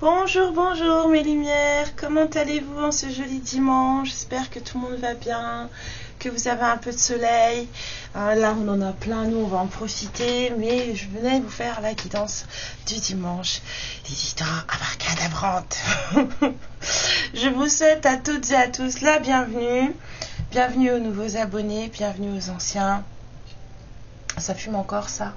Bonjour, bonjour mes lumières, comment allez-vous en ce joli dimanche? J'espère que tout le monde va bien, que vous avez un peu de soleil. Là on en a plein, nous on va en profiter, mais je venais vous faire la guidance du dimanche, des histoires abracadabrantes. Je vous souhaite à toutes et à tous la bienvenue, bienvenue aux nouveaux abonnés, bienvenue aux anciens. Ça fume encore ça.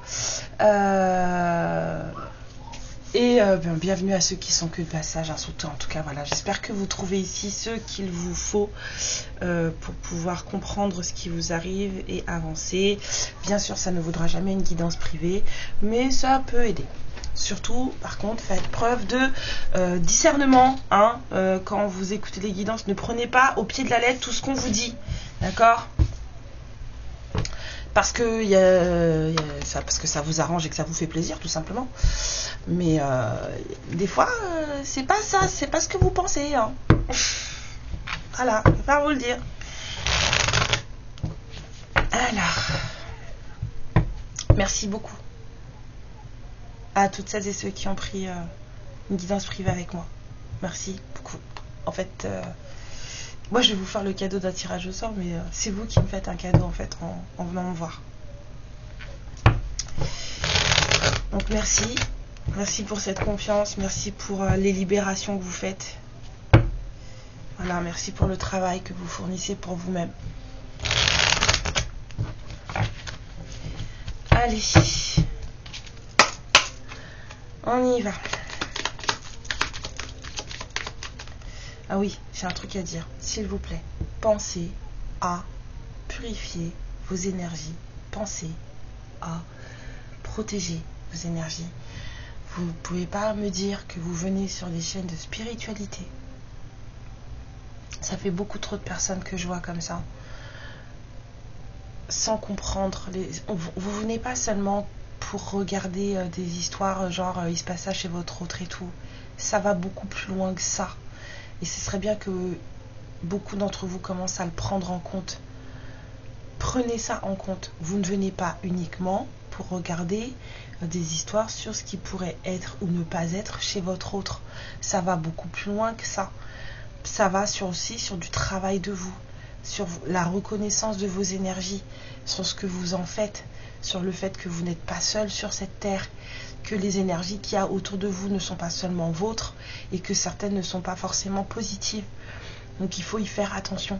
Bienvenue à ceux qui sont que de passage, surtout en tout cas voilà, j'espère que vous trouvez ici ce qu'il vous faut pour pouvoir comprendre ce qui vous arrive et avancer. Bien sûr ça ne vaudra jamais une guidance privée, mais ça peut aider. Surtout par contre faites preuve de discernement, hein, quand vous écoutez les guidances, ne prenez pas au pied de la lettre tout ce qu'on vous dit, d'accord ? Parce que ça vous arrange et que ça vous fait plaisir tout simplement. Mais des fois c'est pas ça, c'est pas ce que vous pensez, hein. Voilà, je vais pas vous le dire. Alors, merci beaucoup à toutes celles et ceux qui ont pris une guidance privée avec moi. Merci beaucoup. En fait, moi je vais vous faire le cadeau d'un tirage au sort, mais c'est vous qui me faites un cadeau en fait en venant me voir. Donc merci. Merci pour cette confiance, merci pour les libérations que vous faites. Voilà, merci pour le travail que vous fournissez pour vous-même. Allez, on y va. Ah oui, j'ai un truc à dire, s'il vous plaît. Pensez à purifier vos énergies. Pensez à protéger vos énergies. Vous ne pouvez pas me dire que vous venez sur des chaînes de spiritualité. Ça fait beaucoup trop de personnes que je vois comme ça. Sans comprendre. Vous venez pas seulement pour regarder des histoires genre il se passe ça chez votre autre et tout. Ça va beaucoup plus loin que ça. Et ce serait bien que beaucoup d'entre vous commencent à le prendre en compte. Prenez ça en compte. Vous ne venez pas uniquement pour regarder des histoires sur ce qui pourrait être ou ne pas être chez votre autre. Ça va beaucoup plus loin que ça. Ça va aussi sur du travail de vous, sur la reconnaissance de vos énergies, sur ce que vous en faites, sur le fait que vous n'êtes pas seul sur cette terre, que les énergies qu'il y a autour de vous ne sont pas seulement vôtres et que certaines ne sont pas forcément positives. Donc il faut y faire attention.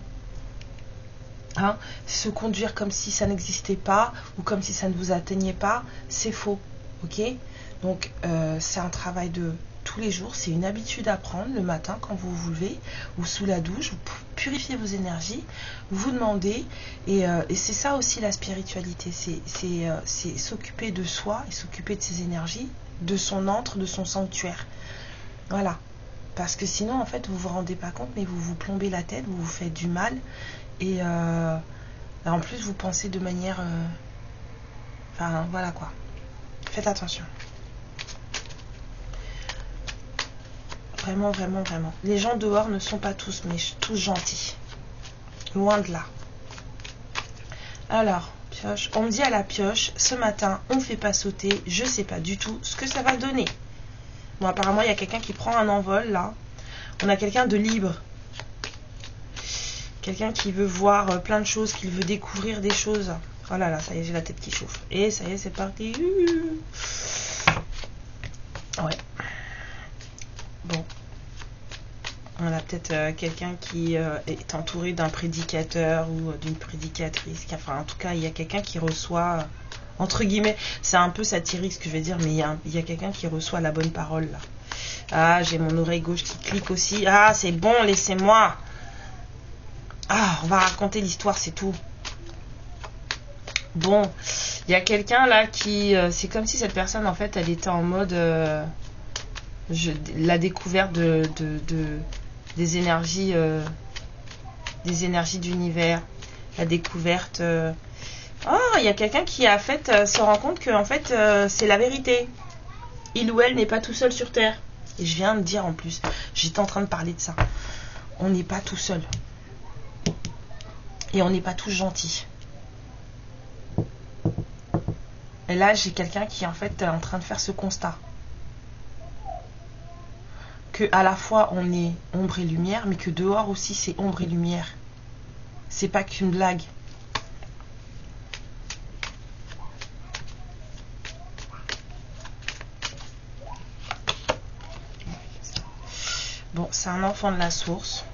Hein, se conduire comme si ça n'existait pas ou comme si ça ne vous atteignait pas, c'est faux, ok? Donc c'est un travail de tous les jours, c'est une habitude à prendre le matin quand vous vous levez ou sous la douche, vous purifiez vos énergies, vous demandez, et c'est ça aussi la spiritualité, c'est s'occuper de soi et s'occuper de ses énergies, de son antre, de son sanctuaire, voilà, parce que sinon en fait vous vous rendez pas compte, mais vous vous plombez la tête, vous vous faites du mal. Et en plus, vous pensez de manière... Enfin, voilà quoi. Faites attention. Vraiment, vraiment, vraiment. Les gens dehors ne sont pas tous gentils. Loin de là. Alors, pioche. On me dit à la pioche, ce matin, on ne fait pas sauter. Je ne sais pas du tout ce que ça va donner. Bon, apparemment, il y a quelqu'un qui prend un envol, là. On a quelqu'un de libre. Quelqu'un qui veut voir plein de choses, qui veut découvrir des choses. Oh là là, ça y est, j'ai la tête qui chauffe. Et ça y est, c'est parti. Ouais. Bon. On a peut-être quelqu'un qui est entouré d'un prédicateur ou d'une prédicatrice. Enfin, en tout cas, il y a quelqu'un qui reçoit, entre guillemets, c'est un peu satirique ce que je vais dire, mais il y a quelqu'un qui reçoit la bonne parole, là. Ah, j'ai mon oreille gauche qui clique aussi. Ah, c'est bon, laissez-moi. Ah, on va raconter l'histoire, c'est tout. Bon, il y a quelqu'un là qui... c'est comme si cette personne, en fait, elle était en mode... la découverte des énergies d'univers. La découverte... Oh, il y a quelqu'un qui, en fait, se rend compte que, en fait, c'est la vérité. Il ou elle n'est pas tout seul sur Terre. Et je viens de dire, en plus, j'étais en train de parler de ça. On n'est pas tout seul. Et on n'est pas tous gentils. Et là, j'ai quelqu'un qui en fait est en train de faire ce constat. Que à la fois on est ombre et lumière, mais que dehors aussi c'est ombre et lumière. C'est pas qu'une blague. Bon, c'est un enfant de la source.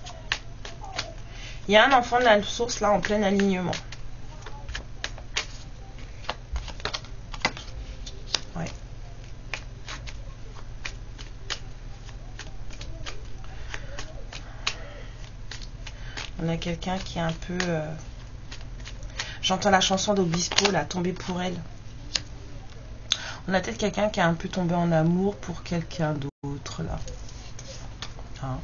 Il y a un enfant de la source là en plein alignement. Ouais. On a quelqu'un qui est un peu... J'entends la chanson d'Obispo là, Tomber pour elle. On a peut-être quelqu'un qui est un peu tombé en amour pour quelqu'un d'autre là. Hein.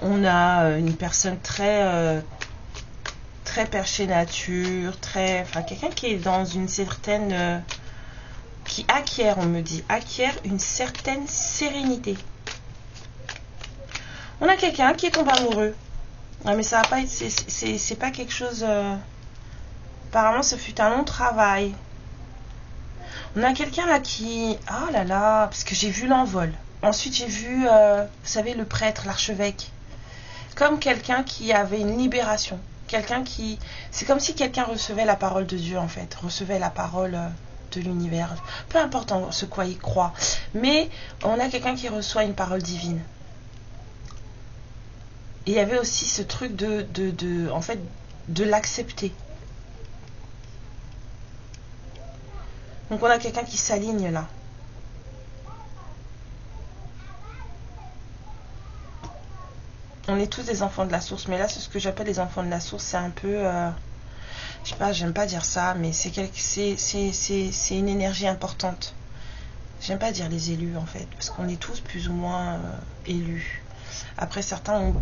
On a une personne très très perchée nature, enfin quelqu'un qui est dans une certaine qui acquiert, on me dit, acquiert une certaine sérénité. On a quelqu'un qui est tombé amoureux. Ah, mais ça va pas être, c'est pas quelque chose. Apparemment, ce fut un long travail. On a quelqu'un là qui, oh là là, parce que j'ai vu l'envol. Ensuite, j'ai vu, vous savez, le prêtre, l'archevêque. Comme quelqu'un qui avait une libération. Quelqu'un qui... C'est comme si quelqu'un recevait la parole de Dieu, en fait. Recevait la parole de l'univers. Peu importe en ce quoi il croit. Mais on a quelqu'un qui reçoit une parole divine. Et il y avait aussi ce truc en fait, de l'accepter. Donc on a quelqu'un qui s'aligne là. On est tous des enfants de la source, mais là, c'est ce que j'appelle les enfants de la source. C'est un peu, je sais pas, j'aime pas dire ça, mais c'est une énergie importante. J'aime pas dire les élus en fait, parce qu'on est tous plus ou moins élus. Après, certains ont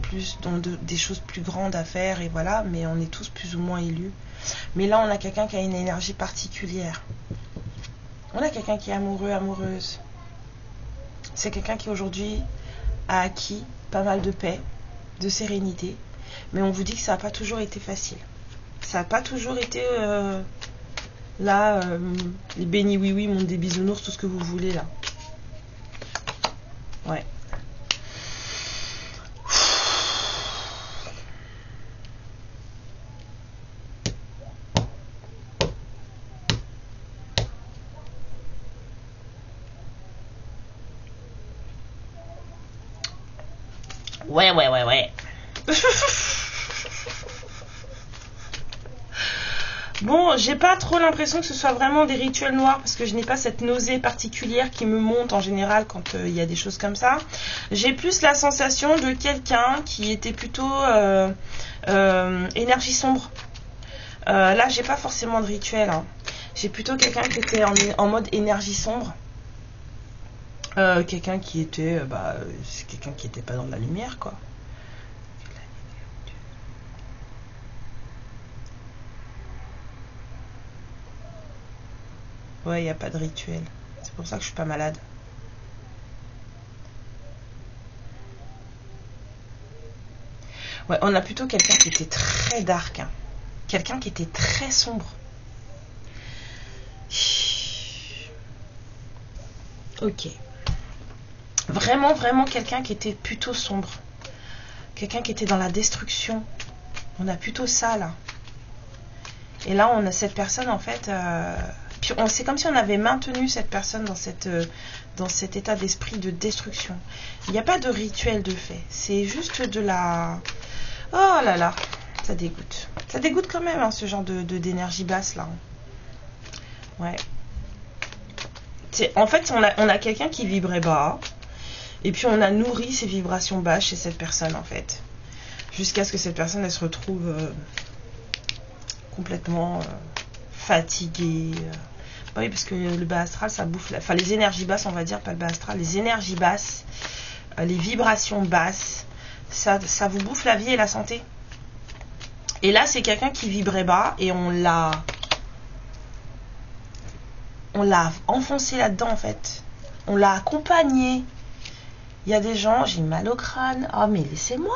des choses plus grandes à faire et voilà, mais on est tous plus ou moins élus. Mais là, on a quelqu'un qui a une énergie particulière. On a quelqu'un qui est amoureux, amoureuse. C'est quelqu'un qui aujourd'hui a acquis pas mal de paix, de sérénité, mais on vous dit que ça n'a pas toujours été facile. Ça n'a pas toujours été les bénis oui oui, monde des bisounours, tout ce que vous voulez là. Ouais. Ouais. Bon, j'ai pas trop l'impression que ce soit vraiment des rituels noirs parce que je n'ai pas cette nausée particulière qui me monte en général quand il y a des choses comme ça. J'ai plus la sensation de quelqu'un qui était plutôt énergie sombre. Là, j'ai pas forcément de rituel. Hein. J'ai plutôt quelqu'un qui était en mode énergie sombre. Quelqu'un qui était, c'est quelqu'un qui était pas dans la lumière, quoi. Ouais, il n'y a pas de rituel. C'est pour ça que je suis pas malade. Ouais, on a plutôt quelqu'un qui était très dark. Hein. Quelqu'un qui était très sombre. Ok. Vraiment quelqu'un qui était plutôt sombre. Quelqu'un qui était dans la destruction. On a plutôt ça, là. Et là, on a cette personne, en fait... Puis c'est comme si on avait maintenu cette personne dans cet état d'esprit de destruction. Il n'y a pas de rituel de fait. C'est juste de la... Oh là là, ça dégoûte. Ça dégoûte quand même, hein, ce genre d'énergie basse, là. Ouais. En fait, on a quelqu'un qui vibrait bas. Et puis, on a nourri ces vibrations basses chez cette personne, en fait. Jusqu'à ce que cette personne, elle se retrouve complètement fatiguée. Oui, parce que le bas astral, ça bouffe... Enfin, les énergies basses, on va dire, pas le bas astral. Les énergies basses, les vibrations basses, ça vous bouffe la vie et la santé. Et là, c'est quelqu'un qui vibrait bas et on l'a enfoncé là-dedans, en fait. On l'a accompagné. Il y a des gens, j'ai mal au crâne. Ah, mais laissez-moi.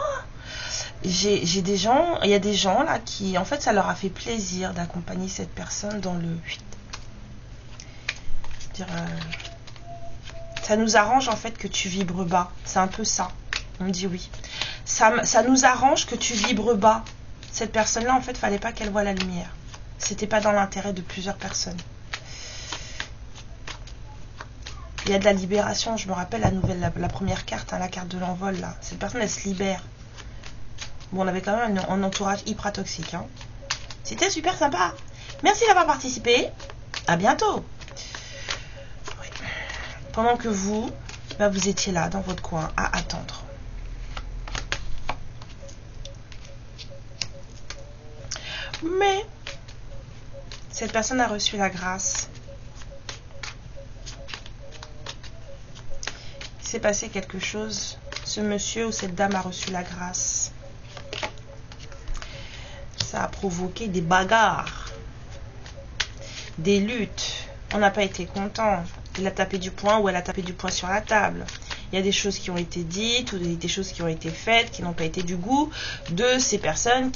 Il y a des gens là qui, en fait, ça leur a fait plaisir d'accompagner cette personne dans le dire, ça nous arrange en fait que tu vibres bas. C'est un peu ça. On me dit oui. Ça nous arrange que tu vibres bas. Cette personne-là, en fait, fallait pas qu'elle voie la lumière. C'était pas dans l'intérêt de plusieurs personnes. Il y a de la libération. Je me rappelle la première carte, hein, la carte de l'envol là. Cette personne, elle se libère. Bon, on avait quand même un entourage hyper toxique. Hein. C'était super sympa. Merci d'avoir participé. À bientôt. Oui. Pendant que vous, vous étiez là, dans votre coin, à attendre. Mais, cette personne a reçu la grâce. Il s'est passé quelque chose. Ce monsieur ou cette dame a reçu la grâce. Ça a provoqué des bagarres, des luttes. On n'a pas été content. Il a tapé du poing ou elle a tapé du poing sur la table. Il y a des choses qui ont été dites ou des choses qui ont été faites qui n'ont pas été du goût de ces personnes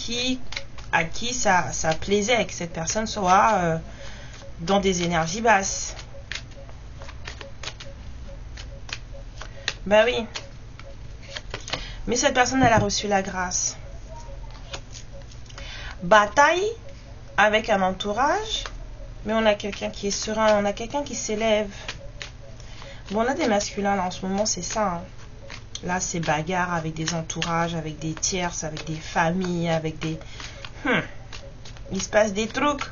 à qui ça plaisait que cette personne soit dans des énergies basses. Ben oui. Mais cette personne, elle a reçu la grâce. Bataille avec un entourage, mais on a quelqu'un qui est serein, on a quelqu'un qui s'élève. Bon, on a des masculins là en ce moment, c'est ça. Hein. Là, c'est bagarre avec des entourages, avec des tierces, avec des familles, avec des... Il se passe des trucs.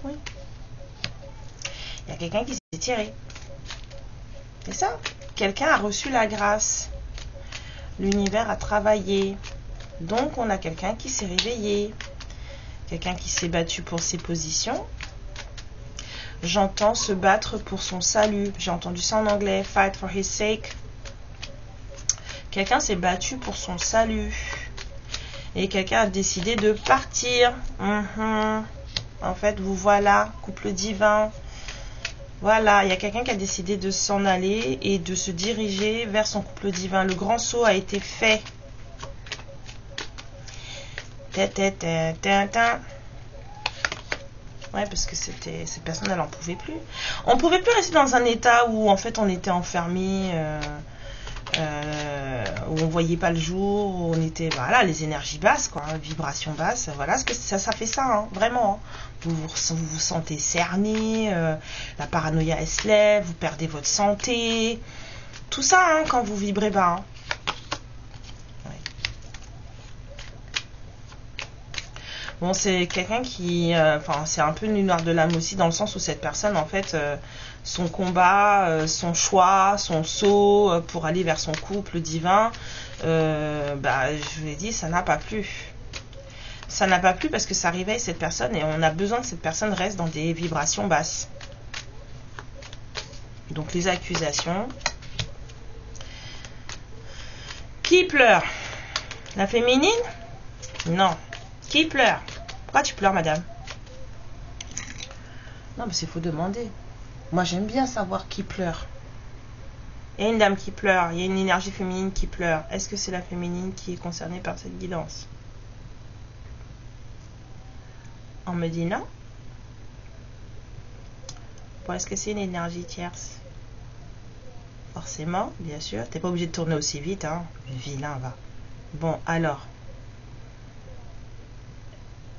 Oui. Il y a quelqu'un qui s'est tiré. C'est ça. Quelqu'un a reçu la grâce. L'univers a travaillé. Donc, on a quelqu'un qui s'est réveillé. Quelqu'un qui s'est battu pour ses positions. J'entends se battre pour son salut. J'ai entendu ça en anglais. Fight for his sake. Quelqu'un s'est battu pour son salut. Et quelqu'un a décidé de partir. En fait, vous voilà, couple divin. Voilà, il y a quelqu'un qui a décidé de s'en aller et de se diriger vers son couple divin. Le grand saut a été fait. Ouais, parce que cette personne, elle n'en pouvait plus. On ne pouvait plus rester dans un état où, en fait, on était enfermé, où on voyait pas le jour, où on était, voilà, les énergies basses, quoi, vibrations basses. Voilà, ce que ça fait ça, hein, vraiment. Hein. Vous vous sentez cerné, la paranoïa, elle se lève, vous perdez votre santé. Tout ça, hein, quand vous vibrez bas. Hein. Bon, c'est quelqu'un qui... c'est un peu une noire de l'âme aussi, dans le sens où cette personne, en fait, son combat, son choix, son saut pour aller vers son couple divin, je vous l'ai dit, ça n'a pas plu. Ça n'a pas plu parce que ça réveille cette personne et on a besoin que cette personne reste dans des vibrations basses. Donc, les accusations. Qui pleure? La féminine? Non. Qui pleure? Pourquoi tu pleures, madame? Non, mais c'est faut demander. Moi, j'aime bien savoir qui pleure. Il y a une dame qui pleure, il y a une énergie féminine qui pleure. Est-ce que c'est la féminine qui est concernée par cette guidance? On me dit non. Bon, est-ce que c'est une énergie tierce? Forcément, bien sûr. T'es pas obligé de tourner aussi vite, hein. Vilain, va. Bon, alors.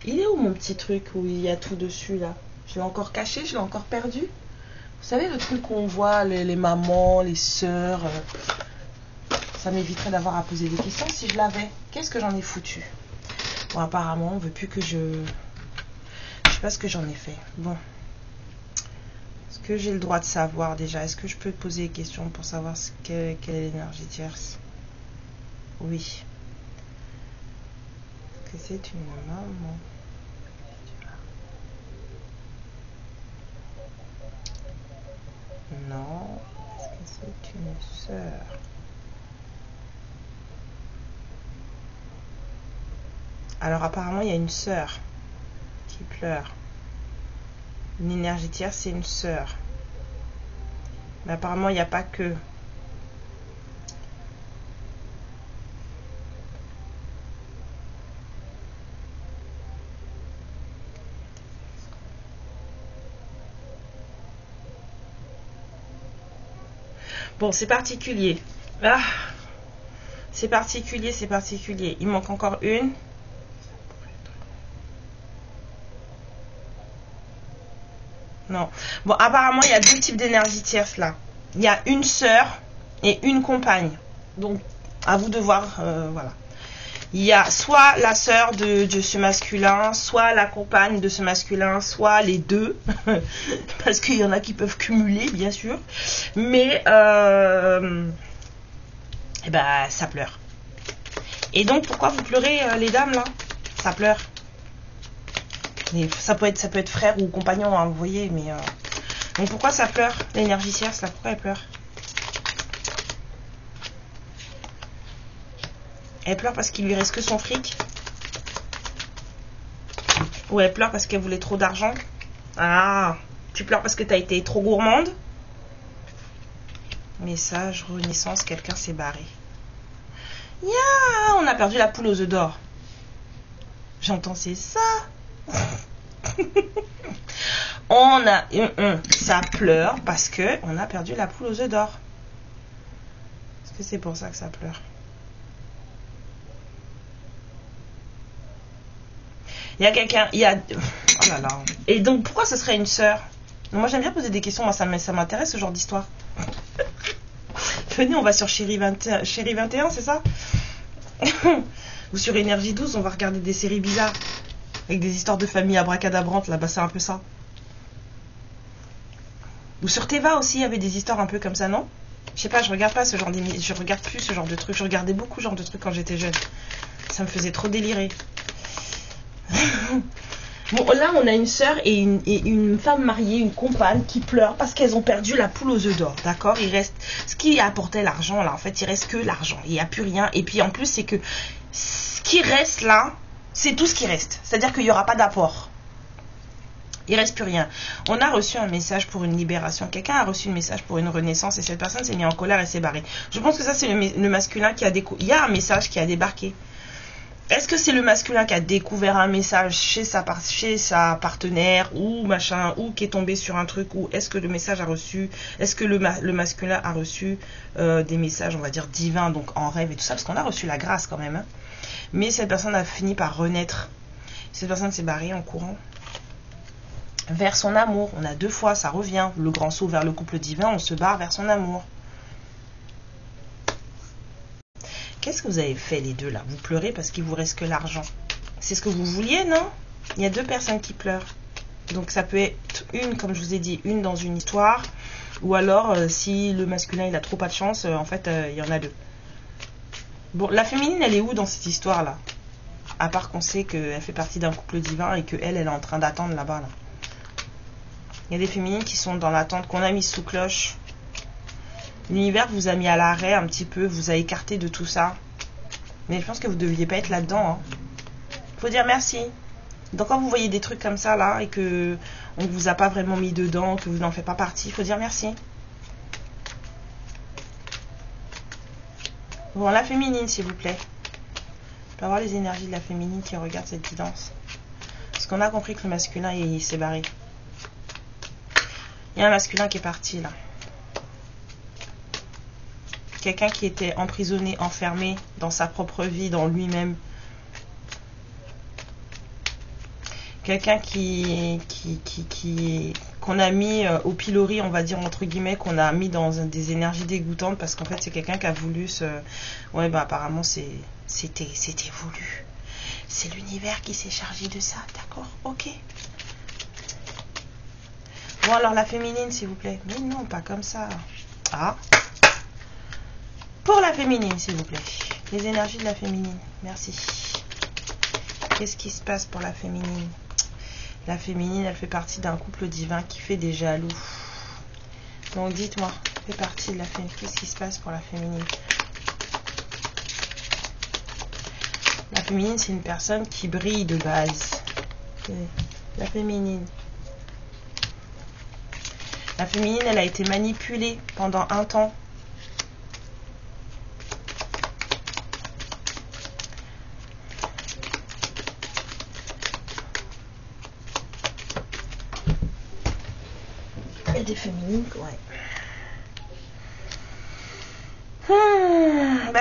Il est où mon petit truc où il y a tout dessus là? Je l'ai encore caché, je l'ai encore perdu. Vous savez le truc qu'on voit, les mamans, les sœurs. Ça m'éviterait d'avoir à poser des questions si je l'avais. Qu'est-ce que j'en ai foutu? Bon, apparemment, on veut plus que je... Je sais pas ce que j'en ai fait. Bon. Est-ce que j'ai le droit de savoir déjà? Est-ce que je peux te poser des questions pour savoir quelle est l'énergie tierce? Oui. Que c'est une maman. Non. Est-ce que c'est une sœur? Alors apparemment il y a une sœur qui pleure. Une énergie tierce, c'est une sœur. Mais apparemment il n'y a pas que. Bon, c'est particulier. Ah, c'est particulier, c'est particulier. Il manque encore une. Non. Bon, apparemment, il y a deux types d'énergie tierce là. Il y a une sœur et une compagne. Donc, à vous de voir, voilà. Il y a soit la sœur de ce masculin, soit la compagne de ce masculin, soit les deux. Parce qu'il y en a qui peuvent cumuler, bien sûr. Mais, eh ben, ça pleure. Et donc, pourquoi vous pleurez, les dames, là? Ça pleure. Mais ça peut être frère ou compagnon, hein, vous voyez, mais... Donc, pourquoi ça pleure, l'énergie tierce, là? Pourquoi elle pleure? Elle pleure parce qu'il lui reste que son fric. Ou elle pleure parce qu'elle voulait trop d'argent. Ah, tu pleures parce que tu as été trop gourmande. Message, renaissance, quelqu'un s'est barré. On a perdu la poule aux œufs d'or. J'entends, c'est ça. Ça pleure parce que on a perdu la poule aux œufs d'or. Est-ce que c'est pour ça que ça pleure? Il y a quelqu'un, oh là là. Et donc, pourquoi ce serait une sœur? Moi, j'aime bien poser des questions. Moi, ça m'intéresse, ce genre d'histoire. Venez, on va sur Chérie 21, c'est ça? Ou sur Énergie 12, on va regarder des séries bizarres. Avec des histoires de famille abracadabrantes, là-bas, c'est un peu ça. Ou sur Teva aussi, il y avait des histoires un peu comme ça, non? Je sais pas, je regarde pas ce genre d'émissions. Je regarde plus ce genre de trucs. Je regardais beaucoup ce genre de trucs quand j'étais jeune. Ça me faisait trop délirer. Bon, là on a une sœur et une femme mariée, une compagne qui pleure parce qu'elles ont perdu la poule aux œufs d'or, d'accord? Il reste ce qui apportait l'argent là, en fait il reste que l'argent, il n'y a plus rien. Et puis en plus c'est que ce qui reste là, c'est tout ce qui reste, c'est à dire qu'il n'y aura pas d'apport, il reste plus rien. On a reçu un message pour une libération, quelqu'un a reçu un message pour une renaissance et cette personne s'est mise en colère et s'est barrée. Je pense que ça c'est le masculin qui a il y a un message qui a débarqué. Est-ce que c'est le masculin qui a découvert un message chez sa partenaire ou machin, ou qui est tombé sur un truc, ou est-ce que le message a reçu, est-ce que le masculin a reçu des messages, on va dire, divins, donc en rêve et tout ça, parce qu'on a reçu la grâce quand même. Hein. Mais cette personne a fini par renaître. Cette personne s'est barrée en courant vers son amour. On a deux fois, ça revient. Le grand saut vers le couple divin, on se barre vers son amour. Qu'est-ce que vous avez fait les deux là? Vous pleurez parce qu'il vous reste que l'argent. C'est ce que vous vouliez, non? Il y a deux personnes qui pleurent. Donc ça peut être une, comme je vous ai dit, une dans une histoire. Ou alors, si le masculin il a trop pas de chance, en fait, il y en a deux. Bon, la féminine, elle est où dans cette histoire-là? À part qu'on sait qu'elle fait partie d'un couple divin et qu'elle est en train d'attendre là-bas. Là. Il y a des féminines qui sont dans l'attente, qu'on a mis sous cloche. L'univers vous a mis à l'arrêt un petit peu, vous a écarté de tout ça. Mais je pense que vous ne deviez pas être là-dedans. Faut dire merci. Donc quand vous voyez des trucs comme ça là et que on ne vous a pas vraiment mis dedans, que vous n'en faites pas partie, il faut dire merci. Bon, la féminine s'il vous plaît. On peut avoir les énergies de la féminine qui regarde cette guidance. Parce qu'on a compris que le masculin il s'est barré. Il y a un masculin qui est parti là. Quelqu'un qui était emprisonné, enfermé dans sa propre vie, dans lui-même. Quelqu'un qu'on a mis au pilori, on va dire entre guillemets, qu'on a mis dans des énergies dégoûtantes parce qu'en fait c'est quelqu'un qui a voulu se... Ouais, bah apparemment c'était voulu. C'est l'univers qui s'est chargé de ça, d'accord? Ok. Bon alors la féminine s'il vous plaît. Mais non, pas comme ça. Ah. Pour la féminine, s'il vous plaît. Les énergies de la féminine. Merci. Qu'est-ce qui se passe pour la féminine? La féminine, elle fait partie d'un couple divin qui fait des jaloux. Donc dites-moi, fait partie de la féminine. Qu'est-ce qui se passe pour la féminine? La féminine, c'est une personne qui brille de base. La féminine. La féminine, elle a été manipulée pendant un temps. Des féminines, ouais.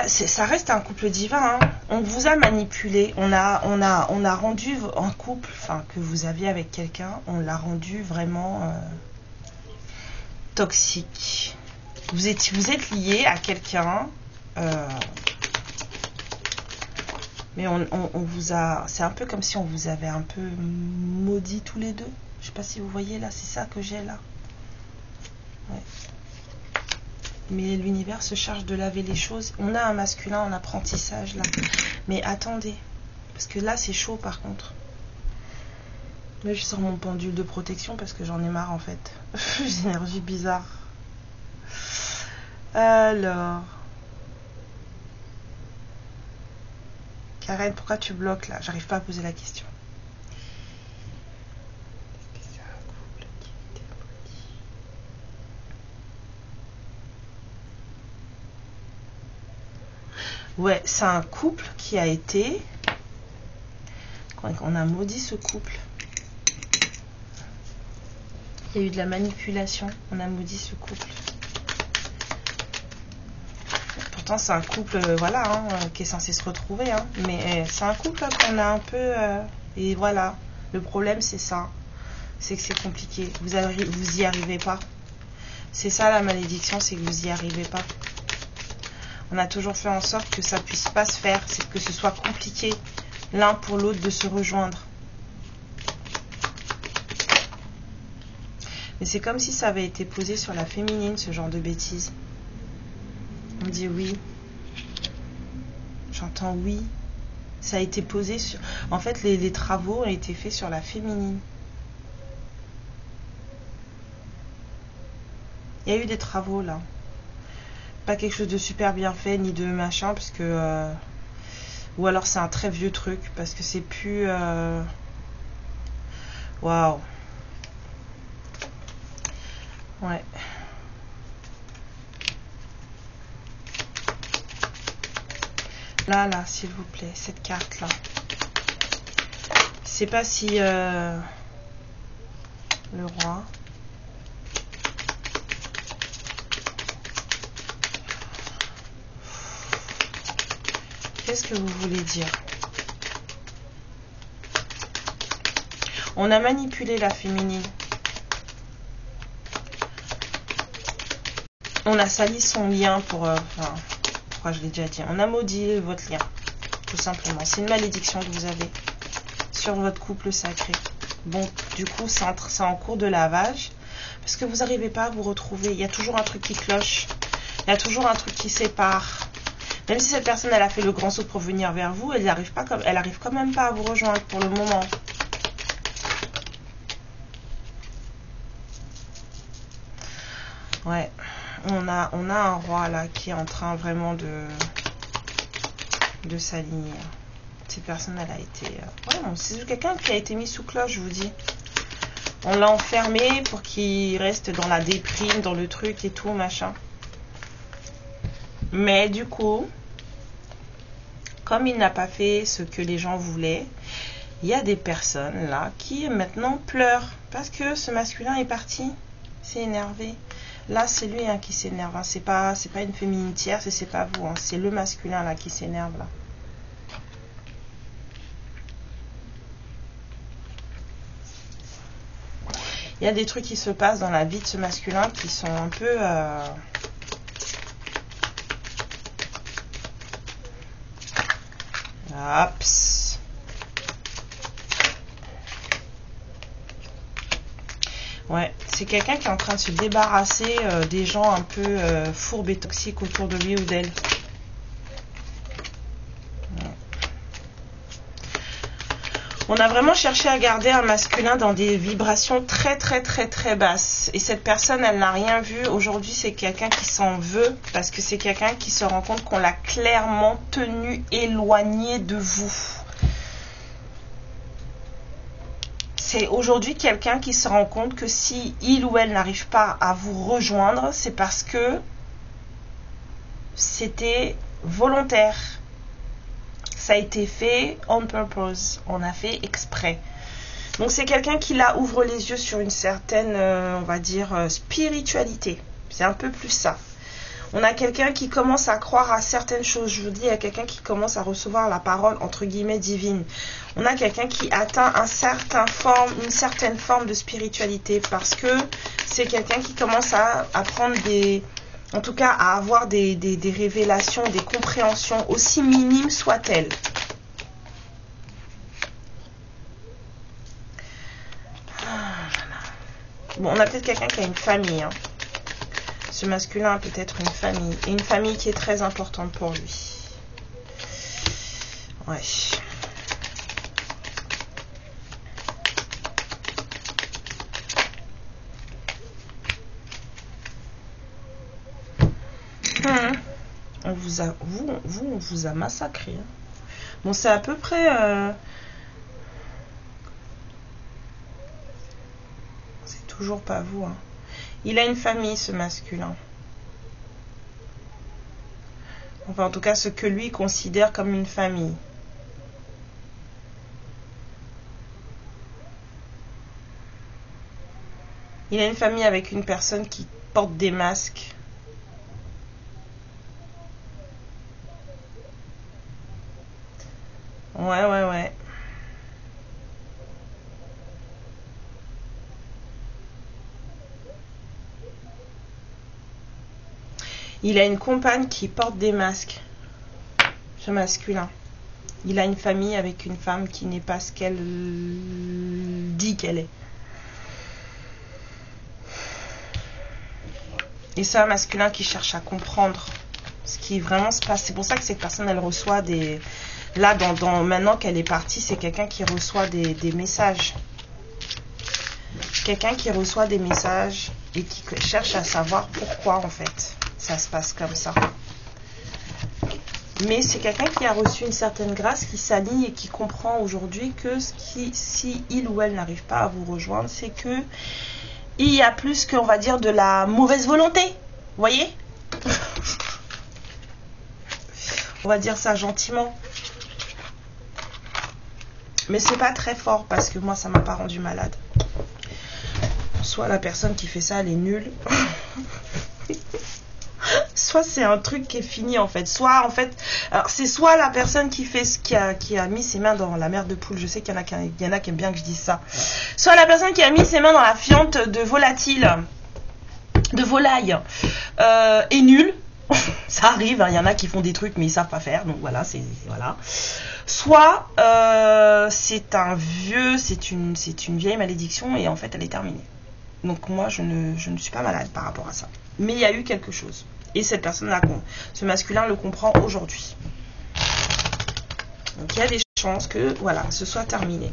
Ça reste un couple divin, hein. On vous a manipulé, on a rendu un couple, enfin que vous aviez avec quelqu'un, on l'a rendu vraiment toxique. Vous êtes lié à quelqu'un, mais on vous a, c'est un peu comme si on vous avait un peu maudit tous les deux. Je sais pas si vous voyez là, c'est ça que j'ai là. Ouais. Mais l'univers se charge de laver les choses. On a un masculin en apprentissage là. Mais attendez, parce que là c'est chaud par contre. Là je sors mon pendule de protection parce que j'en ai marre en fait. J'ai une énergie bizarre. Alors, Karen, pourquoi tu bloques là? J'arrive pas à poser la question. Ouais, c'est un couple qui a été... On a maudit ce couple. Il y a eu de la manipulation. On a maudit ce couple. Pourtant, c'est un couple, voilà, hein, qui est censé se retrouver. Hein, mais c'est un couple qu'on a un peu... et voilà, le problème, c'est ça. C'est que c'est compliqué. Vous y arrivez pas. C'est ça la malédiction, c'est que vous y arrivez pas. On a toujours fait en sorte que ça puisse pas se faire, c'est que ce soit compliqué l'un pour l'autre de se rejoindre. Mais c'est comme si ça avait été posé sur la féminine, ce genre de bêtises. On dit oui. J'entends oui. Ça a été posé sur... En fait, les travaux ont été faits sur la féminine. Il y a eu des travaux là. Pas quelque chose de super bien fait ni de machin parce que ou alors c'est un très vieux truc parce que c'est plus waouh. Ouais, là s'il vous plaît, cette carte là, je sais pas si le roi. Qu'est-ce que vous voulez dire? On a manipulé la féminine. On a sali son lien pour... enfin, pourquoi je l'ai déjà dit? On a maudit votre lien, tout simplement. C'est une malédiction que vous avez sur votre couple sacré. Bon, du coup, c'est en cours de lavage. Parce que vous n'arrivez pas à vous retrouver. Il y a toujours un truc qui cloche. Il y a toujours un truc qui sépare. Même si cette personne elle a fait le grand saut pour venir vers vous, elle arrive quand même pas à vous rejoindre pour le moment. Ouais, on a un roi là qui est en train vraiment de s'aligner. Cette personne elle a été... ouais, c'est quelqu'un qui a été mis sous cloche, je vous dis. On l'a enfermé pour qu'il reste dans la déprime, dans le truc et tout, machin. Mais du coup... comme il n'a pas fait ce que les gens voulaient, il y a des personnes là qui maintenant pleurent parce que ce masculin est parti, c'est énervé. Là c'est lui hein, qui s'énerve, hein. C'est pas une féminine tierce et c'est pas vous, hein. C'est le masculin là qui s'énerve là. Il y a des trucs qui se passent dans la vie de ce masculin qui sont un peu Ups. Ouais, c'est quelqu'un qui est en train de se débarrasser des gens un peu fourbes et toxiques autour de lui ou d'elle. On a vraiment cherché à garder un masculin dans des vibrations très très très très basses. Et cette personne, elle n'a rien vu. Aujourd'hui, c'est quelqu'un qui s'en veut parce que c'est quelqu'un qui se rend compte qu'on l'a clairement tenu éloigné de vous. C'est aujourd'hui quelqu'un qui se rend compte que si il ou elle n'arrive pas à vous rejoindre, c'est parce que c'était volontaire. Ça a été fait on purpose, on a fait exprès. Donc c'est quelqu'un qui là ouvre les yeux sur une certaine, on va dire, spiritualité. C'est un peu plus ça. On a quelqu'un qui commence à croire à certaines choses. Je vous dis, il y a quelqu'un qui commence à recevoir la parole, entre guillemets, divine. On a quelqu'un qui atteint une certaine forme de spiritualité, parce que c'est quelqu'un qui commence à prendre en tout cas, à avoir des révélations, des compréhensions, aussi minimes soient-elles. Bon, on a peut-être quelqu'un qui a une famille, hein. Ce masculin a peut-être une famille. Et une famille qui est très importante pour lui. Ouais. On vous a massacré. Hein. Bon, c'est à peu près... C'est toujours pas vous, hein. Il a une famille, ce masculin. Enfin, en tout cas, ce que lui considère comme une famille. Il a une famille avec une personne qui porte des masques. Ouais. Il a une compagne qui porte des masques. Ce masculin. Il a une famille avec une femme qui n'est pas ce qu'elle dit qu'elle est. Et c'est un masculin qui cherche à comprendre ce qui vraiment se passe. C'est pour ça que cette personne, elle reçoit des... Là, maintenant qu'elle est partie, c'est quelqu'un qui reçoit des messages. Quelqu'un qui reçoit des messages et qui cherche à savoir pourquoi, en fait, ça se passe comme ça. Mais c'est quelqu'un qui a reçu une certaine grâce, qui s'aligne et qui comprend aujourd'hui que si il ou elle n'arrive pas à vous rejoindre, c'est que il y a plus qu'on va dire de la mauvaise volonté. Vous voyez? On va dire ça gentiment. Mais c'est pas très fort parce que moi, ça m'a pas rendu malade. Soit la personne qui fait ça, elle est nulle. Soit c'est un truc qui est fini en fait. Soit en fait, alors c'est soit la personne qui fait qui a mis ses mains dans la merde de poule. Je sais qu'il y en a qui aiment bien que je dise ça. Soit la personne qui a mis ses mains dans la fiente de volaille est nulle. Ça arrive, hein, il y en a qui font des trucs mais ils savent pas faire. Donc voilà, voilà. Soit c'est une vieille malédiction et en fait elle est terminée. Donc moi je ne suis pas malade par rapport à ça. Mais il y a eu quelque chose. Et cette personne-là, ce masculin le comprend aujourd'hui. Donc il y a des chances que voilà, ce soit terminé.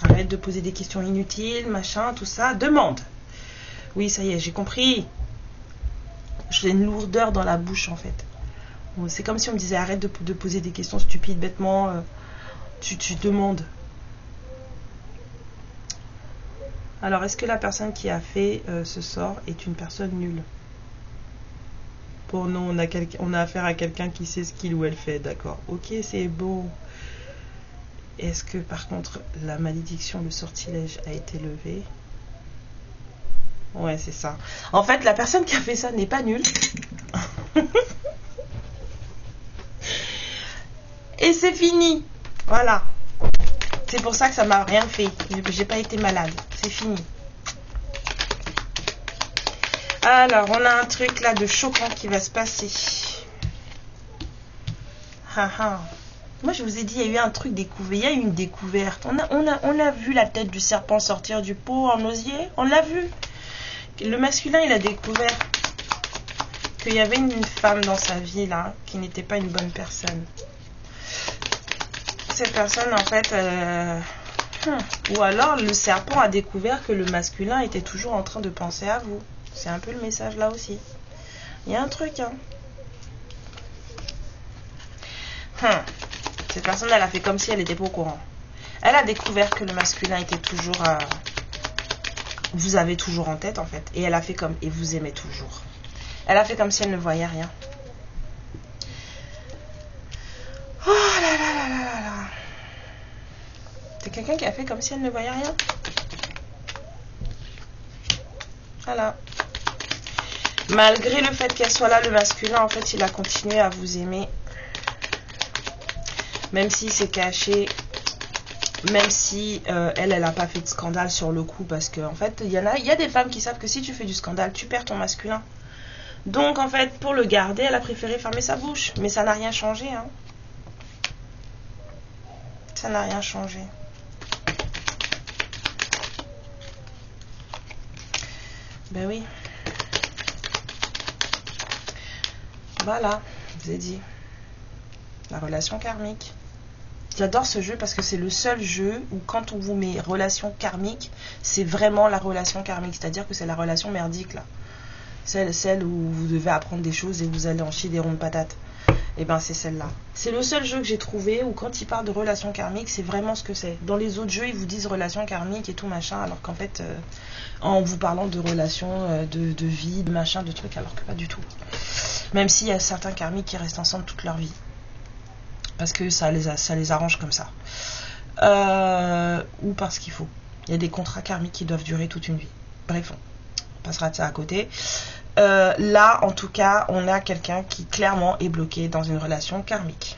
Arrête de poser des questions inutiles, machin, tout ça. Demande. Oui, ça y est, j'ai compris. J'ai une lourdeur dans la bouche en fait. C'est comme si on me disait arrête de poser des questions stupides, bêtement. Tu demandes. Alors, est-ce que la personne qui a fait ce sort est une personne nulle? Bon, non, on a affaire à quelqu'un qui sait ce qu'il ou elle fait, d'accord. Ok, c'est beau. Est-ce que, par contre, la malédiction, le sortilège a été levé? Ouais, c'est ça. En fait, la personne qui a fait ça n'est pas nulle. Et c'est fini. Voilà. C'est pour ça que ça m'a rien fait. J'ai pas été malade. C'est fini. Alors, on a un truc là de choquant qui va se passer. Moi, je vous ai dit, il y a eu un truc découvert. Il y a eu une découverte. On a vu la tête du serpent sortir du pot en osier. On l'a vu. Le masculin, il a découvert qu'il y avait une femme dans sa vie là qui n'était pas une bonne personne. Cette personne, en fait, ou alors le serpent a découvert que le masculin était toujours en train de penser à vous. C'est un peu le message là aussi. Il y a un truc, hein. Cette personne, elle a fait comme si elle n'était pas au courant. Elle a découvert que le masculin était toujours... vous avez toujours en tête, en fait. Et elle a fait comme... Et vous aimez toujours. Elle a fait comme si elle ne voyait rien. Oh là là là là là là. C'est quelqu'un qui a fait comme si elle ne voyait rien. Voilà. Malgré le fait qu'elle soit là, le masculin, en fait, il a continué à vous aimer. Même s'il s'est caché, même si elle n'a pas fait de scandale sur le coup. Parce qu'en fait, il y a des femmes qui savent que si tu fais du scandale, tu perds ton masculin. Donc, en fait, pour le garder, elle a préféré fermer sa bouche. Mais ça n'a rien changé, hein. Ça n'a rien changé. Ben oui. Voilà, je vous ai dit. La relation karmique. J'adore ce jeu parce que c'est le seul jeu où quand on vous met relation karmique, c'est vraiment la relation karmique. C'est-à-dire que c'est la relation merdique là. Celle où vous devez apprendre des choses et vous allez en chier des ronds de patates. Et ben c'est celle-là. C'est le seul jeu que j'ai trouvé où quand ils parlent de relation karmique, c'est vraiment ce que c'est. Dans les autres jeux, ils vous disent relation karmique et tout machin, alors qu'en fait, en vous parlant de relations, de vie, de machin, de trucs, alors que pas du tout. Même s'il y a certains karmiques qui restent ensemble toute leur vie. Parce que ça les arrange comme ça. Ou parce qu'il faut. Il y a des contrats karmiques qui doivent durer toute une vie. Bref, on passera de ça à côté. Là, en tout cas, on a quelqu'un qui clairement est bloqué dans une relation karmique.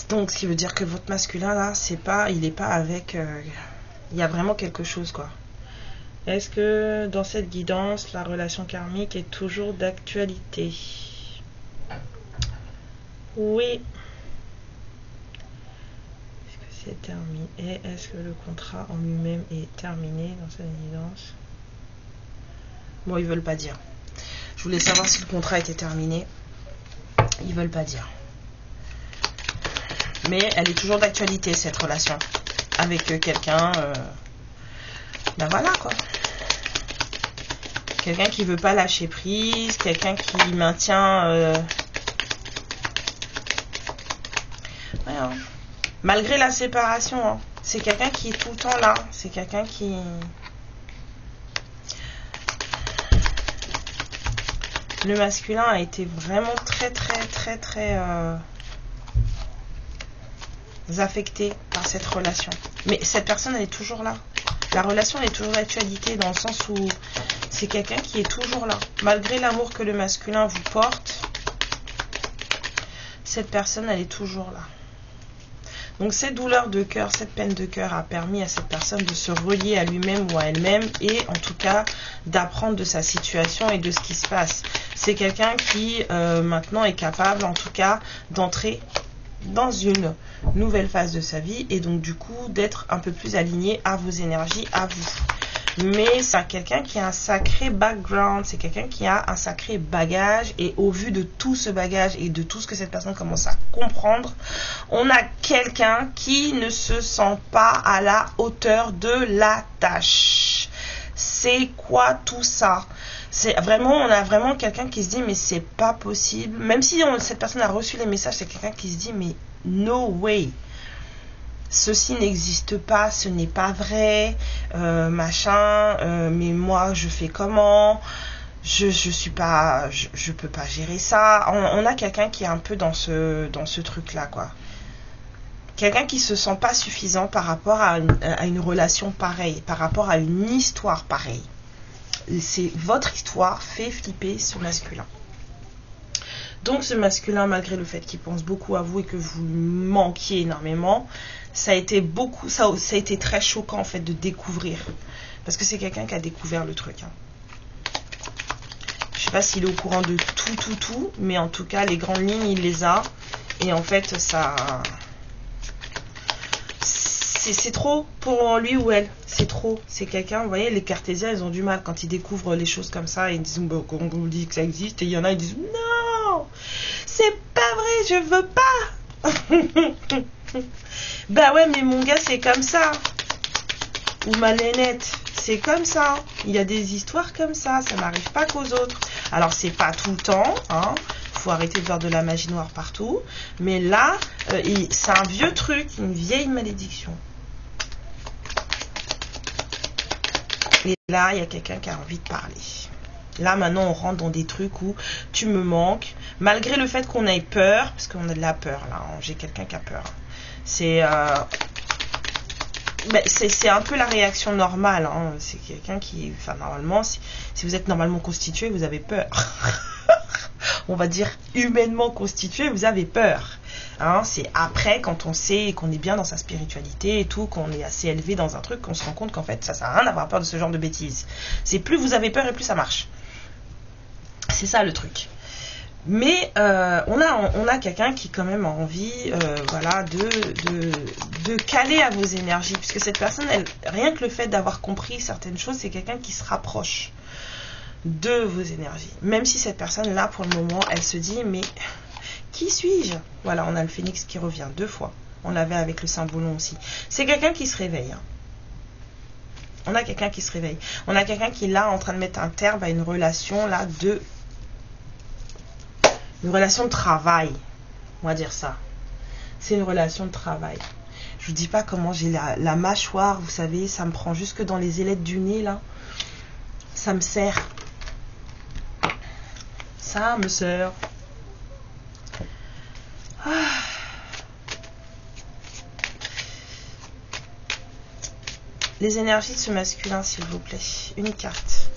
Donc, ce qui veut dire que votre masculin, là, il n'est pas avec... il y a vraiment quelque chose, quoi. Est-ce que dans cette guidance, la relation karmique est toujours d'actualité? Oui. Est-ce que c'est terminé? Est-ce que le contrat en lui-même est terminé dans cette guidance? Bon, ils veulent pas dire. Je voulais savoir si le contrat était terminé. Ils veulent pas dire. Mais elle est toujours d'actualité, cette relation. Avec quelqu'un... ben voilà, quoi. Quelqu'un qui veut pas lâcher prise. Quelqu'un qui maintient... Ouais, hein. Malgré la séparation, hein. C'est quelqu'un qui est tout le temps là. C'est quelqu'un qui... Le masculin a été vraiment très affecté par cette relation. Mais cette personne, elle est toujours là. La relation est toujours d'actualité dans le sens où c'est quelqu'un qui est toujours là. Malgré l'amour que le masculin vous porte, cette personne, elle est toujours là. Donc cette douleur de cœur, cette peine de cœur a permis à cette personne de se relier à lui-même ou à elle-même et en tout cas d'apprendre de sa situation et de ce qui se passe. C'est quelqu'un qui maintenant est capable en tout cas d'entrer dans une nouvelle phase de sa vie et donc du coup d'être un peu plus aligné à vos énergies, à vous. Mais c'est quelqu'un qui a un sacré background, c'est quelqu'un qui a un sacré bagage et au vu de tout ce bagage et de tout ce que cette personne commence à comprendre, on a quelqu'un qui ne se sent pas à la hauteur de la tâche. C'est quoi tout ça? C'est vraiment, on a vraiment quelqu'un qui se dit mais c'est pas possible. Même si cette personne a reçu les messages, c'est quelqu'un qui se dit mais no way. Ceci n'existe pas, ce n'est pas vrai, machin, mais moi je fais comment, je suis pas, je peux pas gérer ça. On a quelqu'un qui est un peu dans ce truc là quoi. Quelqu'un qui se sent pas suffisant par rapport à une relation pareille, par rapport à une histoire pareille. C'est votre histoire fait flipper ce masculin. Donc ce masculin, malgré le fait qu'il pense beaucoup à vous et que vous manquiez énormément, ça a été très choquant en fait de découvrir. Parce que c'est quelqu'un qui a découvert le truc. Hein. Je sais pas s'il est au courant de tout, mais en tout cas les grandes lignes il les a. Et en fait ça... C'est trop pour lui ou elle. C'est trop. C'est quelqu'un, vous voyez, les cartésiens, ils ont du mal quand ils découvrent les choses comme ça. Ils disent, bon, on dit que ça existe. Et il y en a, ils disent, non, c'est pas vrai, je veux pas. Bah ouais, mais mon gars, c'est comme ça. Ou ma nénette, c'est comme ça. Il y a des histoires comme ça. Ça n'arrive pas qu'aux autres. Alors, c'est pas tout le temps, hein. Faut arrêter de voir de la magie noire partout. Mais là, c'est un vieux truc, une vieille malédiction. Et là, il y a quelqu'un qui a envie de parler. Là, maintenant, on rentre dans des trucs où tu me manques. Malgré le fait qu'on ait peur, parce qu'on a de la peur, là. J'ai quelqu'un qui a peur. C'est... Ben, c'est un peu la réaction normale. Hein. C'est quelqu'un qui... Enfin, normalement, si vous êtes normalement constitué, vous avez peur. On va dire humainement constitué, vous avez peur. Hein, c'est après, quand on sait qu'on est bien dans sa spiritualité et tout, qu'on est assez élevé dans un truc, qu'on se rend compte qu'en fait, ça sert à rien d'avoir peur de ce genre de bêtises. C'est plus vous avez peur et plus ça marche. C'est ça le truc. Mais on a quelqu'un qui quand même a envie voilà, de caler à vos énergies. Puisque cette personne, rien que le fait d'avoir compris certaines choses, c'est quelqu'un qui se rapproche de vos énergies. Même si cette personne-là, pour le moment, elle se dit, mais qui suis-je? Voilà, on a le phénix qui revient 2 fois. On l'avait avec le Saint-Boulon aussi. C'est quelqu'un qui se réveille. Hein. On a quelqu'un qui se réveille. On a quelqu'un qui est là en train de mettre un terme à une relation là une relation de travail. On va dire ça. C'est une relation de travail. Je vous dis pas comment j'ai la mâchoire, vous savez, ça me prend jusque dans les ailettes du nez là. Ça me serre. Ça me serre. Ah. Les énergies de ce masculin, s'il vous plaît. Une carte.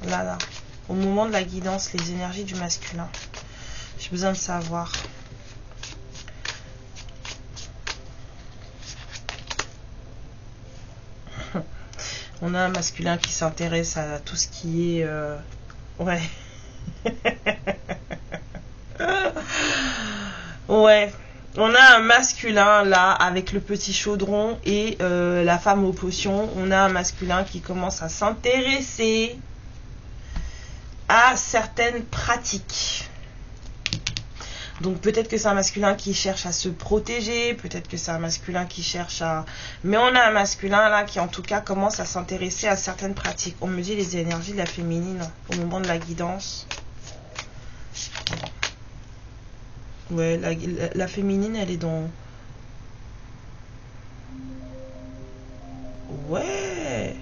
Là. Au moment de la guidance, les énergies du masculin. J'ai besoin de savoir. On a un masculin qui s'intéresse à tout ce qui est... Ouais. Ouais. On a un masculin là avec le petit chaudron et la femme aux potions. On a un masculin qui commence à s'intéresser à certaines pratiques. Donc peut-être que c'est un masculin qui cherche à se protéger, peut-être que c'est un masculin qui cherche à... Mais on a un masculin là qui en tout cas commence à s'intéresser à certaines pratiques. On me dit les énergies de la féminine au moment de la guidance. Ouais, la féminine elle est dans... Ouais.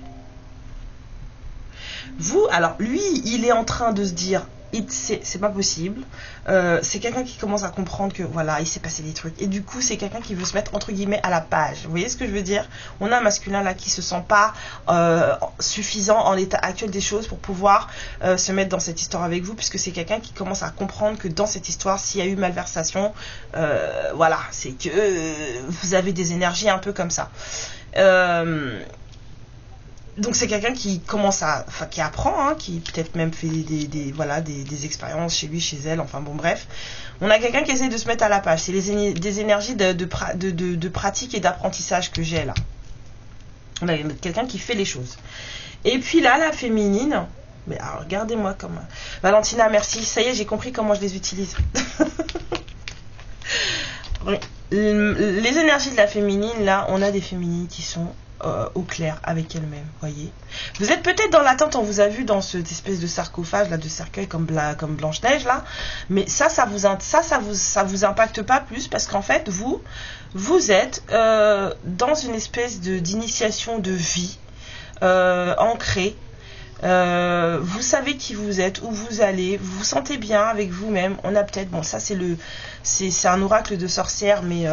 Vous, alors lui, il est en train de se dire... c'est pas possible. C'est quelqu'un qui commence à comprendre que voilà, il s'est passé des trucs. Et du coup, c'est quelqu'un qui veut se mettre entre guillemets à la page. Vous voyez ce que je veux dire? On a un masculin là qui se sent pas suffisant en l'état actuel des choses pour pouvoir se mettre dans cette histoire avec vous, puisque c'est quelqu'un qui commence à comprendre que dans cette histoire, s'il y a eu malversation, voilà, c'est que vous avez des énergies un peu comme ça. Donc c'est quelqu'un qui commence à, enfin qui apprend, hein, qui peut-être même fait des expériences chez lui, chez elle, enfin bon bref. On a quelqu'un qui essaie de se mettre à la page. C'est des énergies de pratique et d'apprentissage que j'ai là. On a quelqu'un qui fait les choses. Et puis là, la féminine, mais alors, regardez-moi comme... Valentina, merci. Ça y est, j'ai compris comment je les utilise. Les énergies de la féminine, là, on a des féminines qui sont... au clair avec elle-même, voyez. Vous êtes peut-être dans l'attente, on vous a vu dans cette espèce de sarcophage là, de cercueil comme Blanche-Neige là, mais ça vous impacte pas plus parce qu'en fait vous êtes dans une espèce d'initiation de vie ancrée. Vous savez qui vous êtes, où vous allez, vous vous sentez bien avec vous-même. On a peut-être, bon ça c'est un oracle de sorcière, mais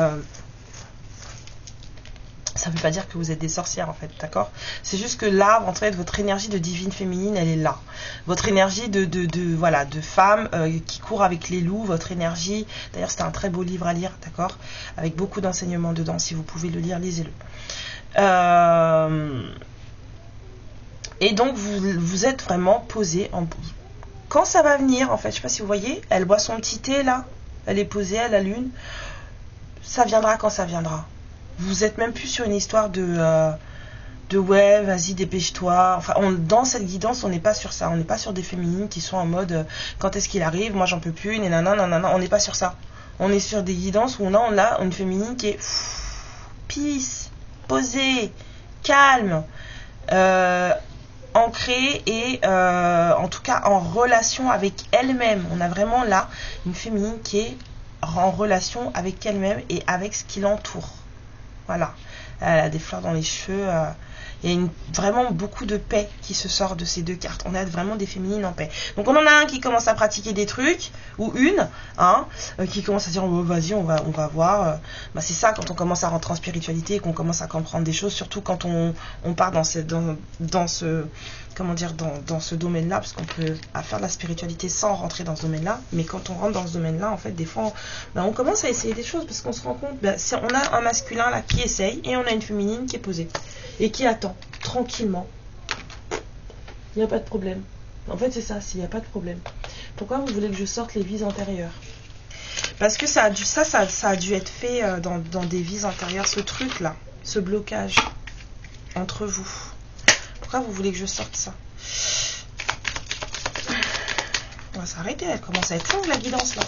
ça ne veut pas dire que vous êtes des sorcières en fait, d'accord? C'est juste que là, en fait, votre énergie de divine féminine, elle est là. Votre énergie de femme qui court avec les loups, votre énergie... D'ailleurs, c'était un très beau livre à lire, d'accord? Avec beaucoup d'enseignements dedans. Si vous pouvez le lire, lisez-le. Et donc, vous êtes vraiment posé. Quand ça va venir, en fait, je ne sais pas si vous voyez, elle boit son petit thé là. Elle est posée à la lune. Ça viendra quand ça viendra. Vous êtes même plus sur une histoire de ouais, vas-y, dépêche-toi. Enfin, dans cette guidance, on n'est pas sur ça. On n'est pas sur des féminines qui sont en mode quand est-ce qu'il arrive, moi j'en peux plus, nanana. On n'est pas sur ça. On est sur des guidances où on a une féminine qui est peace, posée, calme, ancrée et en tout cas en relation avec elle-même. On a vraiment là une féminine qui est en relation avec elle-même et avec ce qui l'entoure. Voilà, elle a des fleurs dans les cheveux, Il y a vraiment beaucoup de paix qui se sort de ces deux cartes. On a vraiment des féminines en paix. Donc on en a un qui commence à pratiquer des trucs, ou une, hein, qui commence à dire oh, vas-y, on va voir. Bah, c'est ça quand on commence à rentrer en spiritualité et qu'on commence à comprendre des choses, surtout quand on part dans ce comment dire, dans ce domaine-là, parce qu'on peut faire de la spiritualité sans rentrer dans ce domaine-là, mais quand on rentre dans ce domaine-là, en fait, des fois, on commence à essayer des choses, parce qu'on se rend compte, on a un masculin là qui essaye, et on a une féminine qui est posée, et qui attend, tranquillement. Il n'y a pas de problème. En fait, c'est ça, il n'y a pas de problème. Pourquoi vous voulez que je sorte les vies antérieures? Parce que ça a dû être fait dans des vies antérieures, ce truc-là, ce blocage entre vous. Pourquoi vous voulez que je sorte ça? On va s'arrêter, elle commence à être longue la guidance là.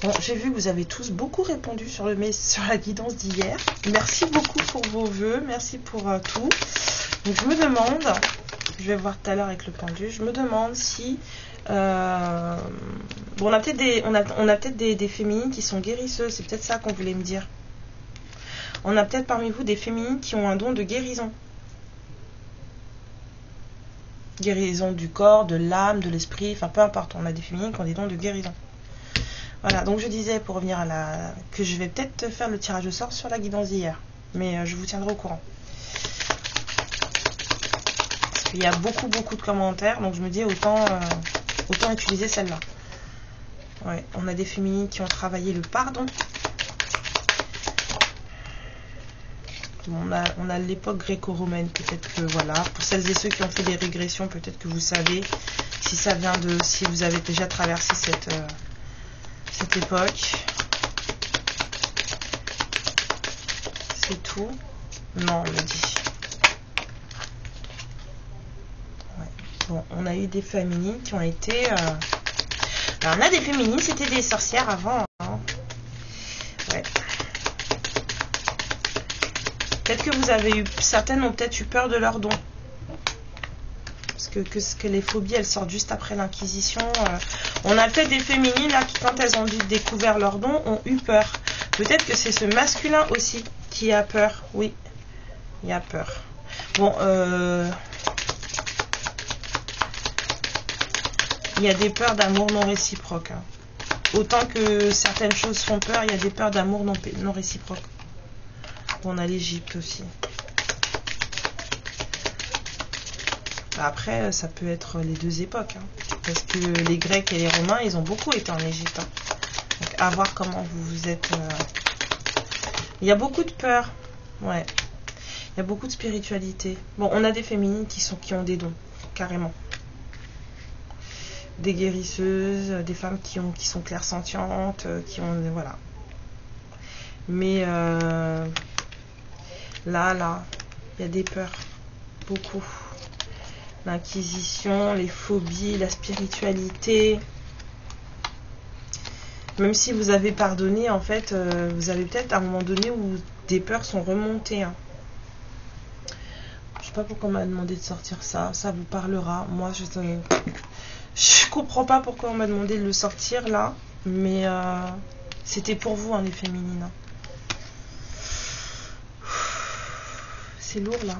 Bon, j'ai vu que vous avez tous beaucoup répondu sur la guidance d'hier. Merci beaucoup pour vos vœux, merci pour tout. Donc je me demande, je vais voir tout à l'heure avec le pendu, je me demande si bon, on a peut-être des féminines qui sont guérisseuses, c'est peut-être ça qu'on voulait me dire. On a peut-être parmi vous des féminines qui ont un don de guérison. Guérison du corps, de l'âme, de l'esprit, enfin peu importe, on a des féminines qui ont des dons de guérison. Voilà, donc je disais, pour revenir que je vais peut-être faire le tirage au sort sur la guidance d'hier. Mais je vous tiendrai au courant. Parce qu'il y a beaucoup de commentaires, donc je me dis autant utiliser celle-là. Ouais, on a des féminines qui ont travaillé le pardon. On a l'époque gréco-romaine, peut-être que voilà, pour celles et ceux qui ont fait des régressions, peut-être que vous savez si ça vient si vous avez déjà traversé cette époque. C'est tout. Non, on me dit. Ouais. Bon, on a eu des féminines qui ont été... Alors, on a des féminines, c'était des sorcières avant. Hein. Ouais. Peut-être que vous avez eu... Certaines ont peut-être eu peur de leurs dons. Parce que les phobies, elles sortent juste après l'Inquisition. On a peut-être des féminines là qui, quand elles ont découvert leurs dons, ont eu peur. Peut-être que c'est ce masculin aussi qui a peur. Oui, il a peur. Bon, il y a des peurs d'amour non réciproque. Hein. Autant que certaines choses font peur, il y a des peurs d'amour non réciproque. On a l'Égypte aussi. Après, ça peut être les deux époques. Hein. Parce que les Grecs et les Romains, ils ont beaucoup été en Égypte. Hein. Donc, à voir comment vous êtes... Il y a beaucoup de peur. Ouais. Il y a beaucoup de spiritualité. Bon, on a des féminines qui ont des dons. Carrément. Des guérisseuses, des femmes qui sont clairsentientes, qui ont... Voilà. Mais là, il y a des peurs. Beaucoup. L'Inquisition, les phobies, la spiritualité. Même si vous avez pardonné, en fait, vous avez peut-être à un moment donné où des peurs sont remontées. Hein. Je sais pas pourquoi on m'a demandé de sortir ça. Ça vous parlera. Moi, je comprends pas pourquoi on m'a demandé de le sortir là. Mais c'était pour vous, hein, les féminines. Hein. C'est lourd là.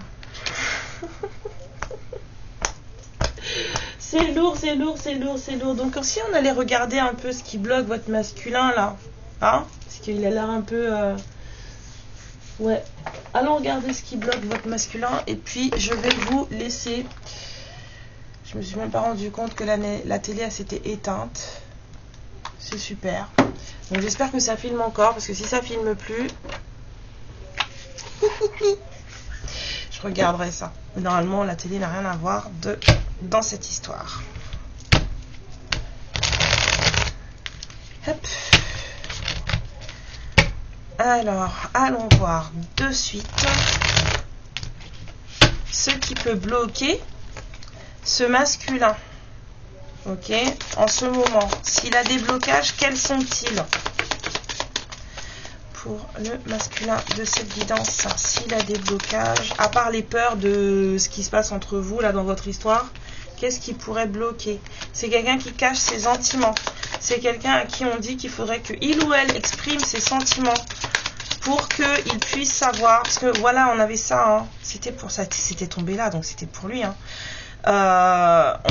C'est lourd, c'est lourd, c'est lourd, c'est lourd. Donc si on allait regarder un peu ce qui bloque votre masculin là, hein, parce qu'il a l'air un peu... Ouais, allons regarder ce qui bloque votre masculin et puis je vais vous laisser... Je me suis même pas rendu compte que la télé elle s'était éteinte. C'est super. Donc j'espère que ça filme encore, parce que si ça filme plus... Je regarderai ça. Mais normalement la télé n'a rien à voir dans cette histoire. Hop. Alors, allons voir de suite ce qui peut bloquer ce masculin. Ok, en ce moment, s'il a des blocages, quels sont-ils? Pour le masculin de cette guidance, s'il a des blocages, à part les peurs de ce qui se passe entre vous là dans votre histoire, Qu'est-ce qui pourrait bloquer? C'est quelqu'un qui cache ses sentiments. C'est quelqu'un à qui on dit qu'il faudrait qu'il ou elle exprime ses sentiments pour qu'il puisse savoir. Parce que voilà, on avait ça. Hein. C'était pour ça. C'était tombé là, donc c'était pour lui. Hein. On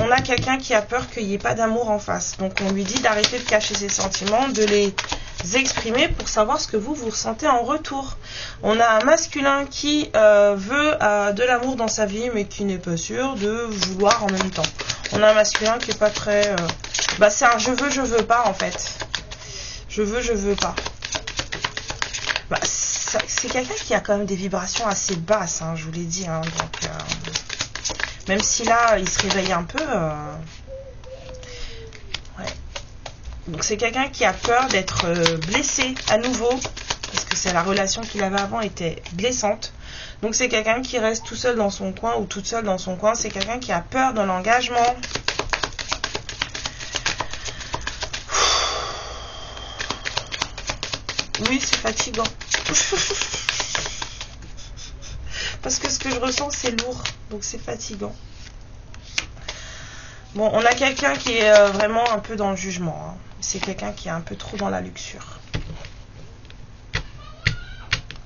a quelqu'un qui a peur qu'il n'y ait pas d'amour en face. Donc on lui dit d'arrêter de cacher ses sentiments, de les exprimer pour savoir ce que vous ressentez en retour. On a un masculin qui veut de l'amour dans sa vie mais qui n'est pas sûr de vouloir en même temps. On a un masculin qui est pas très c'est un je veux pas en fait. Je veux pas. C'est quelqu'un qui a quand même des vibrations assez basses, hein, je vous l'ai dit, hein, donc même si là il se réveille un peu ouais. Donc c'est quelqu'un qui a peur d'être blessé à nouveau, parce que c'est la relation qu'il avait avant était blessante. Donc c'est quelqu'un qui reste tout seul dans son coin ou toute seule dans son coin. C'est quelqu'un qui a peur de l'engagement. Oui, c'est fatigant. Parce que ce que je ressens c'est lourd, donc c'est fatigant. Bon, on a quelqu'un qui est vraiment un peu dans le jugement, hein. C'est quelqu'un qui est un peu trop dans la luxure.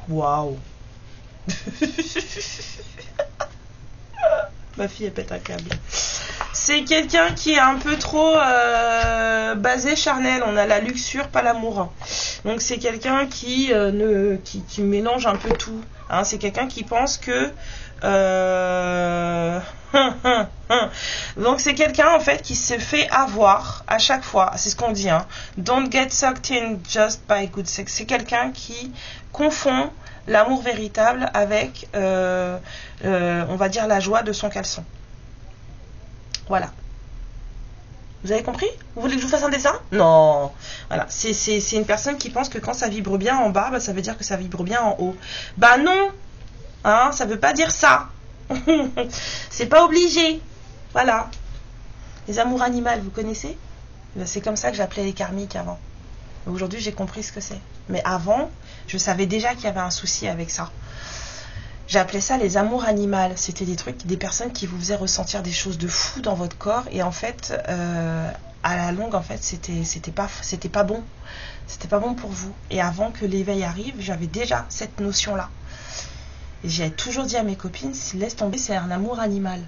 Waouh. Ma fille elle pète un câble. C'est quelqu'un qui est un peu trop basé charnel. On a la luxure, pas l'amour. Donc c'est quelqu'un qui mélange un peu tout. Hein. C'est quelqu'un qui pense que donc c'est quelqu'un en fait qui se fait avoir à chaque fois. C'est ce qu'on dit. Hein. Don't get sucked in just by good sex. C'est quelqu'un qui confond l'amour véritable avec on va dire la joie de son caleçon. Voilà. Vous avez compris? Vous voulez que je vous fasse un dessin? Non. Voilà. C'est une personne qui pense que quand ça vibre bien en bas, ça veut dire que ça vibre bien en haut. Bah non. Hein, ça veut pas dire ça. C'est pas obligé. Voilà. Les amours animales, vous connaissez? C'est comme ça que j'appelais les karmiques avant. Aujourd'hui, j'ai compris ce que c'est. Mais avant, je savais déjà qu'il y avait un souci avec ça. J'appelais ça les amours animales. C'était des trucs, des personnes qui vous faisaient ressentir des choses de fou dans votre corps. Et en fait, à la longue, en fait, c'était pas bon. C'était pas bon pour vous. Et avant que l'éveil arrive, j'avais déjà cette notion-là. Et j'ai toujours dit à mes copines, laisse tomber, c'est un amour animal.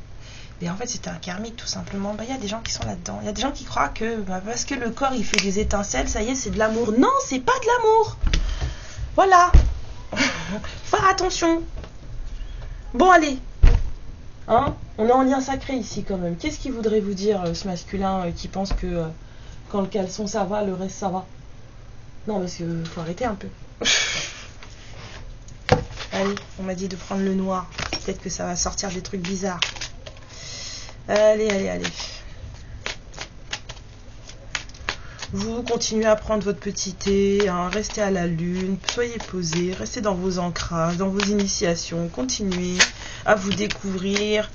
Et en fait, c'était un karmique, tout simplement. Il y a des gens qui sont là-dedans. Il y a des gens qui croient que parce que le corps, il fait des étincelles, ça y est, c'est de l'amour. Non, c'est pas de l'amour. Voilà. Faire attention. Bon, allez. Hein, on est en lien sacré ici, quand même. Qu'est-ce qu'il voudrait vous dire, ce masculin qui pense que quand le caleçon, ça va, le reste, ça va? Non, parce que faut arrêter un peu. Allez, on m'a dit de prendre le noir. Peut-être que ça va sortir des trucs bizarres. Allez, allez, allez. Vous continuez à prendre votre petit thé, hein, restez à la lune, soyez posés, restez dans vos ancrages, dans vos initiations, continuez à vous découvrir.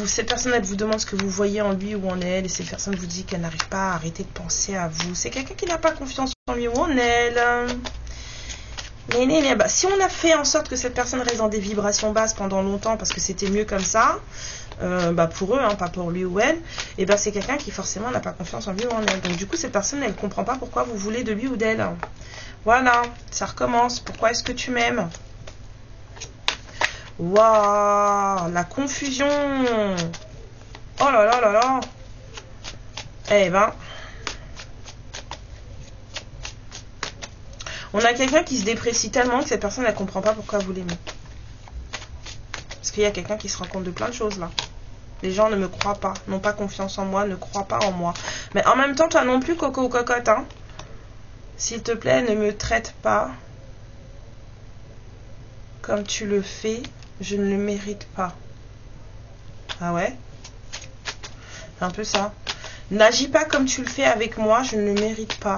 Cette personne, elle vous demande ce que vous voyez en lui ou en elle, et cette personne vous dit qu'elle n'arrive pas à arrêter de penser à vous. C'est quelqu'un qui n'a pas confiance en lui ou en elle. Si on a fait en sorte que cette personne reste dans des vibrations basses pendant longtemps parce que c'était mieux comme ça, pour eux, hein, pas pour lui ou elle, et c'est quelqu'un qui forcément n'a pas confiance en lui ou en elle. Donc du coup, cette personne, elle ne comprend pas pourquoi vous voulez de lui ou d'elle. Voilà, ça recommence. Pourquoi est-ce que tu m'aimes? Waouh, la confusion. Oh là là là là. On a quelqu'un qui se déprécie tellement que cette personne, elle ne comprend pas pourquoi vous l'aimez. Parce qu'il y a quelqu'un qui se rend compte de plein de choses là. Les gens ne me croient pas, n'ont pas confiance en moi, ne croient pas en moi. Mais en même temps, toi non plus, coco ou cocotte, hein. S'il te plaît, ne me traite pas comme tu le fais. Je ne le mérite pas. Ah ouais? C'est un peu ça. N'agis pas comme tu le fais avec moi, je ne le mérite pas.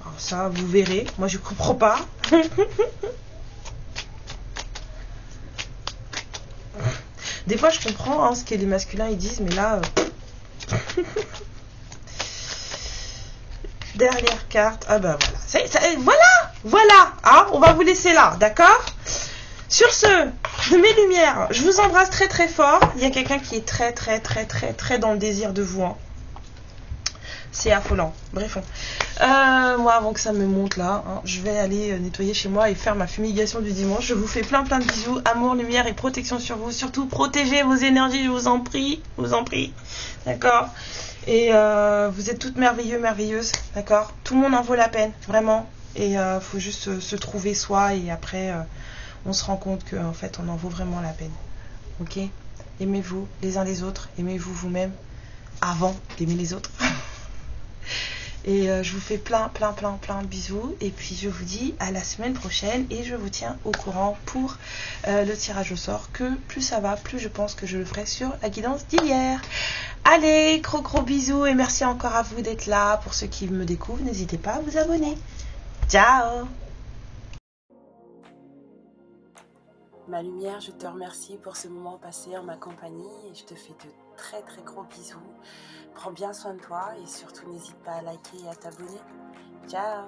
Alors ça, vous verrez. Moi, je comprends pas. Des fois, je comprends hein, ce que les masculins ils disent, mais là... Dernière carte. Ah bah voilà. Voilà. Hein, on va vous laisser là, d'accord? Sur ce, Mes lumières, je vous embrasse très très fort. Il y a quelqu'un qui est très dans le désir de vous. Hein. C'est affolant. Bref. Moi, avant que ça me monte là, hein, je vais aller nettoyer chez moi et faire ma fumigation du dimanche. Je vous fais plein de bisous. Amour, lumière et protection sur vous. Surtout, protégez vos énergies, je vous en prie. Je vous en prie. D'accord? Et vous êtes toutes merveilleuses. D'accord? Tout le monde en vaut la peine. Vraiment. Et faut juste se trouver soi. Et après, on se rend compte qu'en fait, on en vaut vraiment la peine. Ok? Aimez-vous les uns les autres. Aimez-vous vous-même avant d'aimer les autres. Et je vous fais plein de bisous. Et puis je vous dis à la semaine prochaine. Et je vous tiens au courant pour le tirage au sort. Que plus ça va, plus je pense que je le ferai sur la guidance d'hier. Allez, gros bisous. Et merci encore à vous d'être là. Pour ceux qui me découvrent, n'hésitez pas à vous abonner. Ciao. Ma lumière, je te remercie pour ce moment passé en ma compagnie. Et je te fais de très gros bisous. Prends bien soin de toi et surtout n'hésite pas à liker et à t'abonner. Ciao!